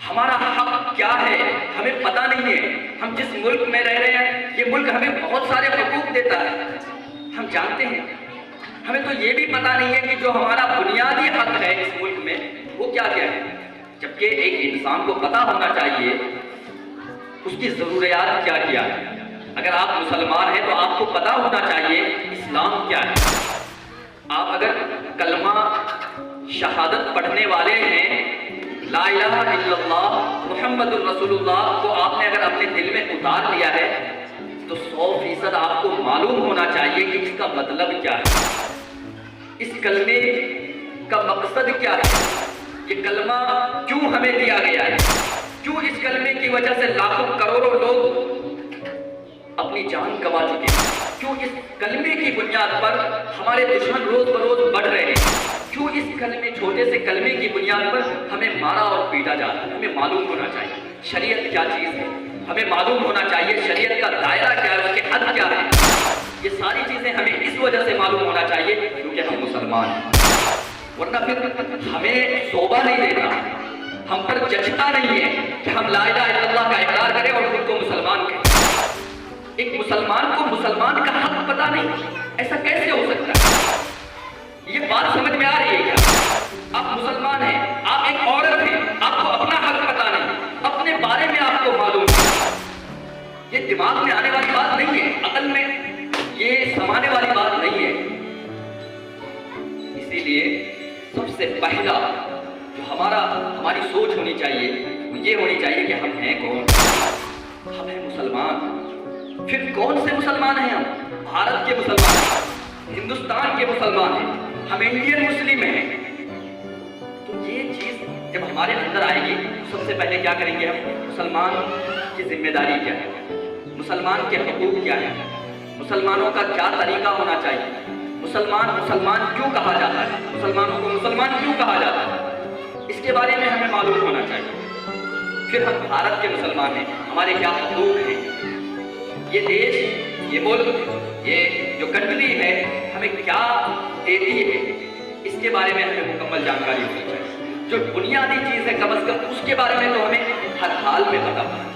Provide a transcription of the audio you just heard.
ہمارا حق کیا ہے ہمیں پتہ نہیں ہے. ہم جس ملک میں رہ رہے ہیں یہ ملک ہمیں بہت سارے حقوق دیتا ہے، ہم جانتے ہیں. ہمیں تو یہ بھی پتہ نہیں ہے کہ جو ہمارا بنیادی حق ہے اس ملک میں وہ کیا کیا ہے. جبکہ ایک انسان کو پتہ ہونا چاہیے اس کی ضروریات کیا کیا ہے. اگر آپ مسلمان ہیں تو آپ کو پتہ ہونا چاہیے اسلام کیا ہے. آپ اگر کلمہ شہادت پڑھنے والے ہیں، لا الہ الا اللہ محمد الرسول اللہ کو آپ نے اگر اپنے دل میں اتار لیا ہے تو 100% آپ کو معلوم ہونا چاہیے کہ اس کا مطلب کیا ہے، اس کلمے کا مقصد کیا ہے، یہ کلمہ کیوں ہمیں دیا گیا ہے، کیوں اس کلمے کی وجہ سے لاکھوں کروڑوں لوگ اپنی جان گنوا چکے ہیں، کیوں اس کلمے کی بنیاد پر ہمارے دشمن روز بروز بڑھ رہے ہیں، کیوں اس کلمے چھوٹے سے کلمے کی بنیاد پر ہمیں مارا اور پیٹا جا رہا ہے. ہمیں معلوم ہونا چاہیے شریعت کیا چیز ہے، ہمیں معلوم ہونا چاہیے شریعت کا دائرہ کیا ہے، اس کے حد کیا ہے. یہ ساری چیزیں ہمیں اس وجہ سے معلوم ہونا چاہیے کیونکہ ہم مسلمان ہیں. ورنہ پھر ہمیں صوبہ نہیں دیتا، ہم پر جچتا نہیں ہے کہ ہم لا الہ الا اللہ کا اقرار کریں اور خود کو مسلمان کہیں. ایک مسلمان کو مسلمان کا حق پتہ نہیں، ایسا کیسے ہو سکتا ہے؟ یہ بات سمجھ میں آ رہی ہے کیا؟ آپ مسلمان ہیں، آپ ایک عورت ہیں، آپ کو اپنا حق پتہ نہیں، اپنے بارے میں آپ کو معلوم ہے. یہ دماغ میں آنے والی بات نہیں ہے، عقل میں یہ سمانے والی بات نہیں ہے. اسی لیے سب سے پہلا جو ہماری سوچ ہونی چاہیے وہ یہ ہونی چاہیے کہ ہم ہیں کون؟ ہم ہیں مسلمان. پھر کون سے مسلمان ہیں؟ ہم بھارت کے مسلمان ہیں، ہندوستان کے مسلمان ہیں، ہم انڈین مسلم ہیں. تو یہ چیز جب ہمارے اندر آئے گی سب سے پہلے کیا کریں گے ہم؟ مسلمان کی ذمہ داری کیا ہے، مسلمان کے حقوق کیا ہے، مسلمانوں کا کیا طریقہ ہونا چاہیے، مسلمان کیوں کہا جاتا ہے، مسلمانوں کو مسلمان کیوں کہا جاتا ہے، اس کے بارے میں ہمیں معلوم ہونا چاہیے. پھر ہم بھارت کے مسلمان ہیں، ہمارے کیا حقوق ہیں، یہ دیش، یہ ملک، یہ جو کنٹری ہے ہمیں کیا دیتی ہے، اس کے بارے میں ہمیں مکمل جانکاری ہونی چاہیے. جو بنیادی چیز ہے کم از کم اس کے بارے میں تو ہمیں ہر حال میں پتہ ہونا.